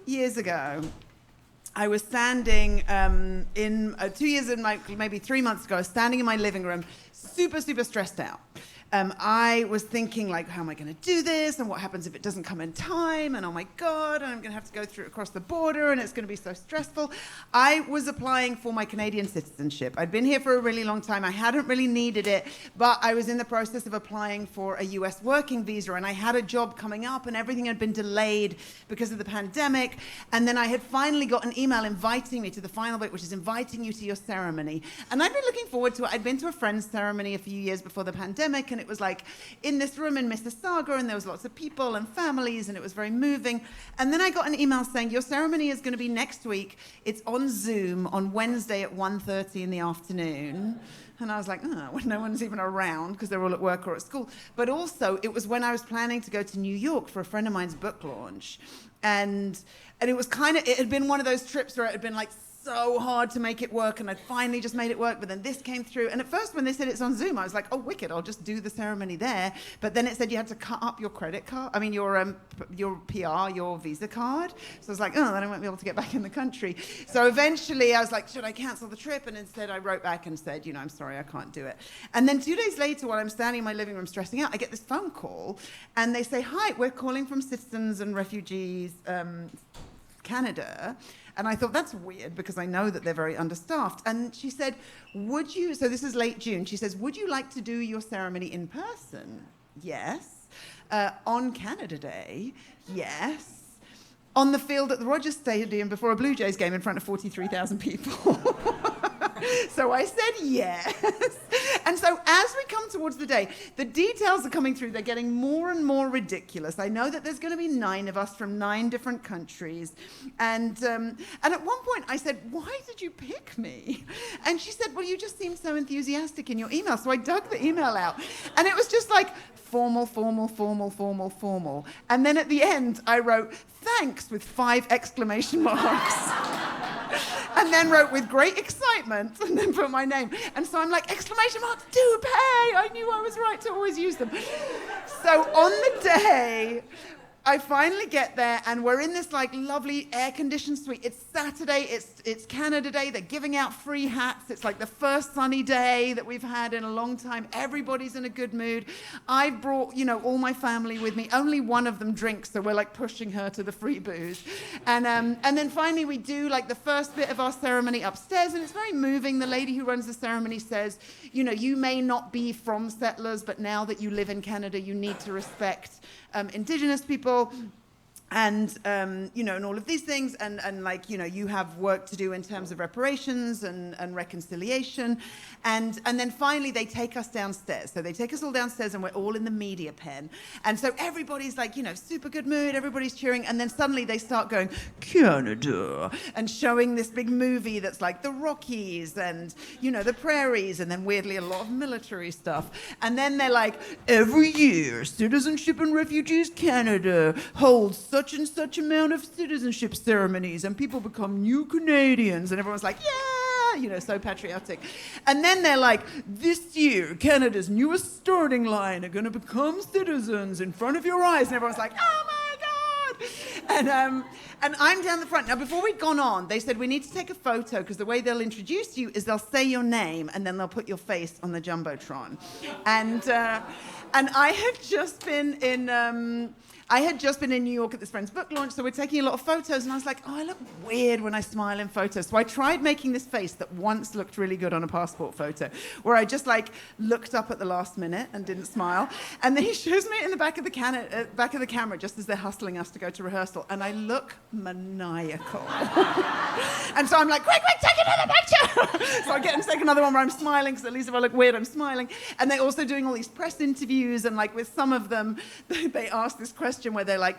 years ago, I was standing maybe 3 months ago, I was standing in my living room, super, super stressed out. I was thinking, like, how am I going to do this? And what happens if it doesn't come in time? And oh my God, and I'm going to have to go through across the border, and it's going to be so stressful. I was applying for my Canadian citizenship. I'd been here for a really long time. I hadn't really needed it, but I was in the process of applying for a US working visa, and I had a job coming up, and everything had been delayed because of the pandemic. And then I had finally got an email inviting me to the final bit, which is inviting you to your ceremony. And I'd been looking forward to it. I'd been to a friend's ceremony a few years before the pandemic, and it was like in this room in Mississauga, and there was lots of people and families, and it was very moving. And then I got an email saying, your ceremony is going to be next week. It's on Zoom on Wednesday at 1:30 in the afternoon. And I was like, well, no one's even around because they're all at work or at school. But also, it was when I was planning to go to New York for a friend of mine's book launch. And it was it had been one of those trips where it had been like so hard to make it work, and I'd finally just made it work, but then this came through. And at first when they said it's on Zoom, I was like, oh, wicked, I'll just do the ceremony there. But then it said you had to cut up your credit card, your PR, your Visa card. So I was like, oh, then I won't be able to get back in the country. So eventually I was like, should I cancel the trip? And instead I wrote back and said, I'm sorry, I can't do it. And then 2 days later, while I'm standing in my living room stressing out, I get this phone call, and they say, hi, we're calling from Citizens and Refugees Canada. And I thought, that's weird, because I know that they're very understaffed. And she said, so this is late June, she says, would you like to do your ceremony in person? Yes. On Canada Day? Yes. On the field at the Rogers Stadium before a Blue Jays game in front of 43,000 people? So I said yes. And so as we come towards the day, the details are coming through. They're getting more and more ridiculous. I know that there's going to be 9 of us from 9 different countries. And at one point I said, why did you pick me? And she said, well, you just seemed so enthusiastic in your email. So I dug the email out. And it was just like formal, formal, formal, formal, formal. And then at the end I wrote, thanks, with 5 exclamation marks. And then wrote with great excitement, and then put my name. And so I'm like, exclamation marks, do pay. I knew I was right to always use them. So on the day, I finally get there, and we're in this like lovely air-conditioned suite. It's Saturday, it's Canada Day. They're giving out free hats. It's like the first sunny day that we've had in a long time. Everybody's in a good mood. I've brought, all my family with me. Only one of them drinks, so we're like pushing her to the free booze. And then finally we do like the first bit of our ceremony upstairs, and it's very moving. The lady who runs the ceremony says, you may not be from settlers, but now that you live in Canada, you need to respect Indigenous people, and and all of these things, and you have work to do in terms of reparations and reconciliation, and then finally they take us downstairs. So they take us all downstairs, and we're all in the media pen, and so everybody's like super good mood, everybody's cheering, and then suddenly they start going Canada and showing this big movie that's like the Rockies and the prairies, and then weirdly a lot of military stuff, and then they're like, every year Citizenship and Refugees Canada holds such and such amount of citizenship ceremonies, and people become new Canadians, and everyone's like, yeah, so patriotic. And then they're like, this year Canada's newest starting line are going to become citizens in front of your eyes, and everyone's like, oh my God. And I'm down the front. Now, before we'd gone on, they said we need to take a photo, because the way they'll introduce you is they'll say your name, and then they'll put your face on the Jumbotron. And I had just been in New York at this friend's book launch, so we're taking a lot of photos, and I was like, oh, I look weird when I smile in photos. So I tried making this face that once looked really good on a passport photo, where I just looked up at the last minute and didn't smile. And then he shows me it in the back of the camera, just as they're hustling us to go to rehearsal, and I look maniacal. And so I'm like, quick, take another picture. So I get and take another one where I'm smiling, because at least if I look weird, I'm smiling. And they're also doing all these press interviews, and with some of them, they ask this question where they're like,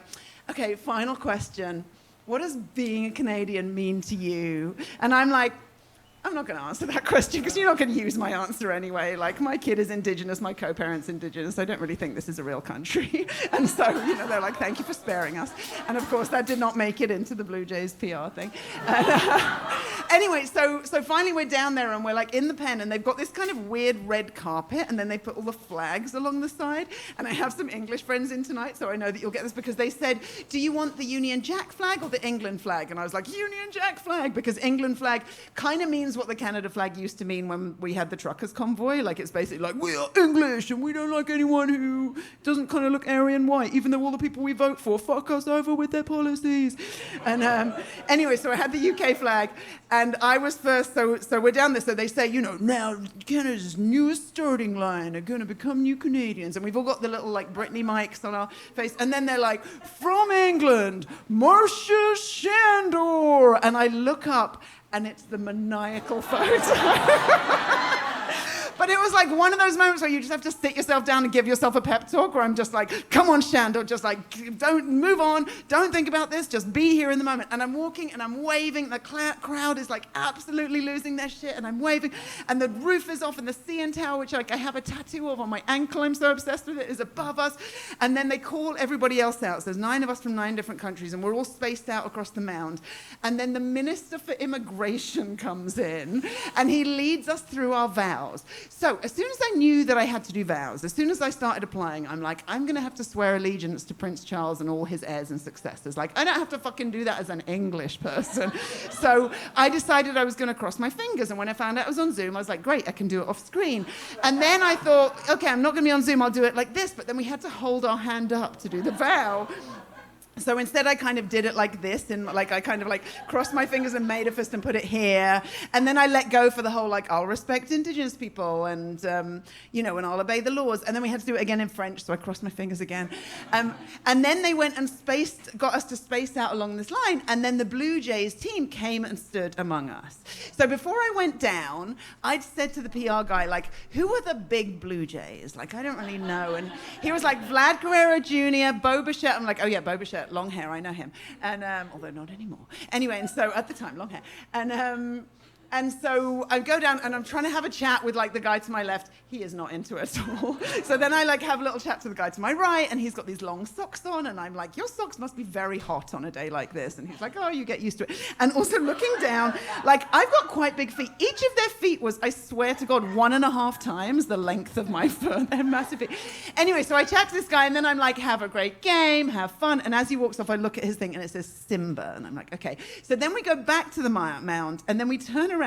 okay, final question. What does being a Canadian mean to you? And I'm like, I'm not going to answer that question, because you're not going to use my answer anyway. My kid is Indigenous, my co-parent's Indigenous. I don't really think this is a real country. And so, they're like, thank you for sparing us. And of course, that did not make it into the Blue Jays PR thing. Anyway, so finally we're down there and we're like in the pen and they've got this kind of weird red carpet and then they put all the flags along the side. And I have some English friends in tonight, so I know that you'll get this because they said, do you want the Union Jack flag or the England flag? And I was like, Union Jack flag, because England flag kind of means what the Canada flag used to mean when we had the truckers convoy. Like, it's basically like, we are English and we don't like anyone who doesn't kind of look Aryan white, even though all the people we vote for fuck us over with their policies. And anyway, so I had the UK flag and I was first, so we're down there. So they say, now Canada's newest starting line are going to become new Canadians. And we've all got the little like Britney mics on our face. And then they're like, from England, Marsha Shandur. And I look up and it's the maniacal photo. But it was like one of those moments where you just have to sit yourself down and give yourself a pep talk where I'm just like, come on, Shandor, just like, don't move on, don't think about this, just be here in the moment. And I'm walking and I'm waving, the crowd is like absolutely losing their shit, and I'm waving, and the roof is off, and the CN Tower, which like I have a tattoo of on my ankle, I'm so obsessed with it, is above us. And then they call everybody else out. So there's 9 of us from 9 different countries, and we're all spaced out across the mound. And then the Minister for Immigration comes in, and he leads us through our vows. So as soon as I knew that I had to do vows, as soon as I started applying, I'm like, I'm going to have to swear allegiance to Prince Charles and all his heirs and successors. Like, I don't have to fucking do that as an English person. So I decided I was going to cross my fingers. And when I found out it was on Zoom, I was like, great, I can do it off screen. And then I thought, okay, I'm not going to be on Zoom, I'll do it like this. But then we had to hold our hand up to do the vow. So instead I kind of did it like this, and like I kind of like crossed my fingers and made a fist and put it here, and then I let go for the whole like I'll respect Indigenous people and and I'll obey the laws, and then we had to do it again in French, so I crossed my fingers again, and then they went and got us to space out along this line, and then the Blue Jays team came and stood among us. So before I went down, I'd said to the PR guy, like, who are the big Blue Jays? Like, I don't really know, and he was like, Vlad Guerrero Jr., Bo Bichette. I'm like, oh yeah, Bo Bichette. Long hair, I know him, and although not anymore. Anyway, and so at the time, long hair, and so I go down and I'm trying to have a chat with like the guy to my left. He is not into it at all. So then I like have a little chat to the guy to my right, and he's got these long socks on, and I'm like, your socks must be very hot on a day like this. And he's like, oh, you get used to it. And also looking down, like I've got quite big feet. Each of their feet was, I swear to God, 1.5 times the length of my foot. They're massive feet. Anyway, so I chat to this guy, and then I'm like, have a great game, have fun. And as he walks off, I look at his thing, and it says Simba. And I'm like, okay. So then we go back to the mound, and then we turn around,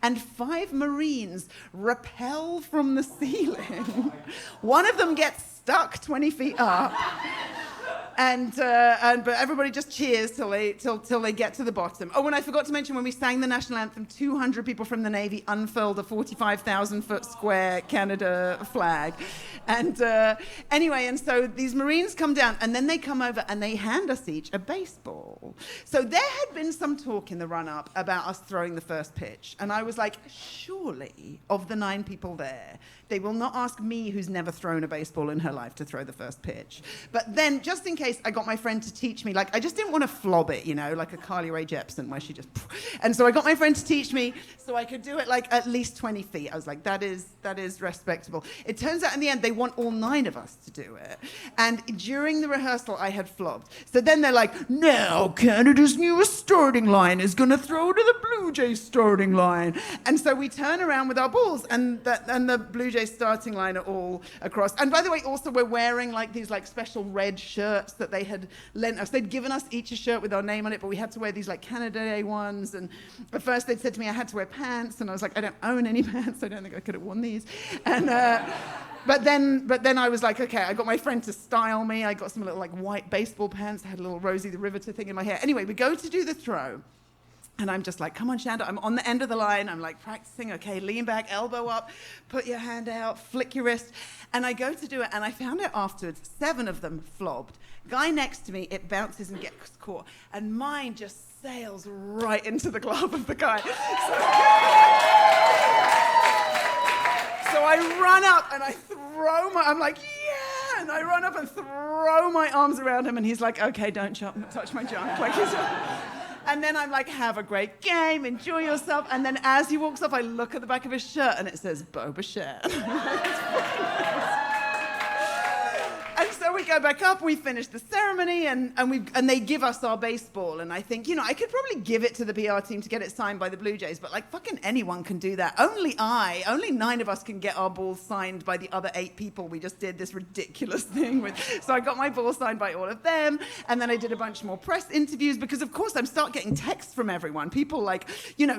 and 5 Marines rappel from the ceiling. One of them gets stuck 20 feet up. But everybody just cheers till they get to the bottom. Oh, and I forgot to mention, when we sang the national anthem, 200 people from the Navy unfurled a 45,000-foot square Canada flag. And anyway, and so these Marines come down, and then they come over and they hand us each a baseball. So there had been some talk in the run-up about us throwing the first pitch. And I was like, surely, of the 9 people there, they will not ask me, who's never thrown a baseball in her life, to throw the first pitch. But then, just in case, I got my friend to teach me. Like, I just didn't want to flob it, like a Carly Rae Jepsen, where she just... And so I got my friend to teach me so I could do it, like, at least 20 feet. I was like, that is respectable. It turns out, in the end, they want all 9 of us to do it. And during the rehearsal, I had flobbed. So then they're like, now Canada's newest starting line is going to throw to the Blue Jays starting line. And so we turn around with our balls, and the Blue Jays starting line are all across. And by the way, also we're wearing like these like special red shirts that they had lent us. They'd given us each a shirt with our name on it, but we had to wear these like Canada Day ones. And at first they'd said to me I had to wear pants, and I was like, I don't own any pants, so I don't think I could have worn these. And but then I was like, okay, I got my friend to style me. I got some little like white baseball pants. I had a little Rosie the Riveter thing in my hair. Anyway, we go to do the throw. And I'm just like, come on, Shanda. I'm on the end of the line. I'm like practicing. Okay, lean back, elbow up, put your hand out, flick your wrist. And I go to do it, and I found out afterwards, 7 of them flobbed. Guy next to me, it bounces and gets caught. And mine just sails right into the glove of the guy. So I run up and I I'm like, yeah! And I run up and throw my arms around him, and he's like, okay, don't touch my junk. Like he's... And then I'm like, have a great game, enjoy yourself. And then as he walks off, I look at the back of his shirt, and it says Bo Bichette. And so So we go back up, we finish the ceremony, and they give us our baseball. And I think, I could probably give it to the PR team to get it signed by the Blue Jays, but like fucking anyone can do that. Only 9 of us can get our balls signed by the other 8 people we just did this ridiculous thing with. So I got my ball signed by all of them, and then I did a bunch more press interviews because, of course, I'm start getting texts from everyone. People like,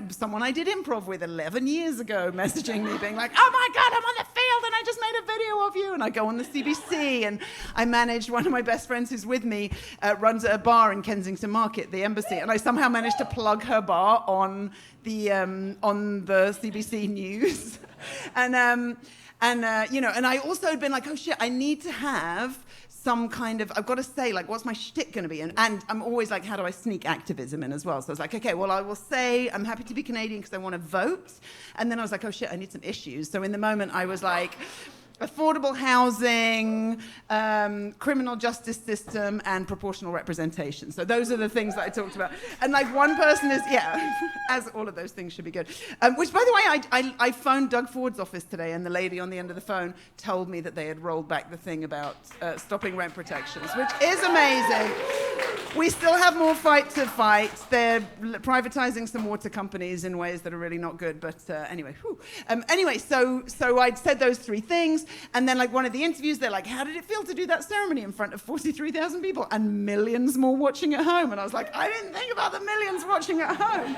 someone I did improv with 11 years ago messaging me being like, oh my God, I'm on the field and I just made a video of you. And I go on the CBC, and I managed one of my best friends who's with me, runs a bar in Kensington Market, the Embassy, and I somehow managed to plug her bar on the CBC News. And I also had been like, oh shit, I need to have some kind of, I've got to say, like, what's my shtick going to be? And I'm always like, how do I sneak activism in as well? So I was like, okay, well, I will say I'm happy to be Canadian because I want to vote. And then I was like, oh shit, I need some issues. So in the moment I was like, affordable housing, criminal justice system, and proportional representation. So those are the things that I talked about. And like one person is, as all of those things should be good. Which, by the way, I phoned Doug Ford's office today, and the lady on the end of the phone told me that they had rolled back the thing about stopping rent protections, which is amazing. We still have more fight to fight. They're privatizing some water companies in ways that are really not good. But anyway, so I'd said those 3 things. And then, like, one of the interviews, they're like, how did it feel to do that ceremony in front of 43,000 people and millions more watching at home? And I was like, I didn't think about the millions watching at home.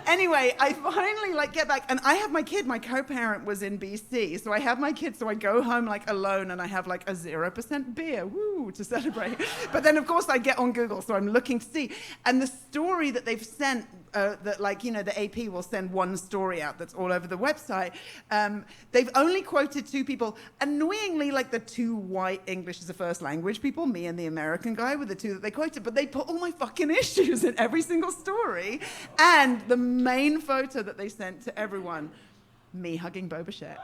Anyway, I finally, like, get back. And I have my kid. My co-parent was in BC. So I have my kid. So I go home, like, alone. And I have, like, a 0% beer. Woo, to celebrate. But then, of course, I get on Google. So I'm looking to see. And the story that they've sent, the AP will send one story out that's all over the website. They've only quoted 2 people. Annoyingly, like the 2 white English as a first language people, me and the American guy, were the 2 that they quoted. But they put all my fucking issues in every single story. And the main photo that they sent to everyone, me hugging Boba Fett.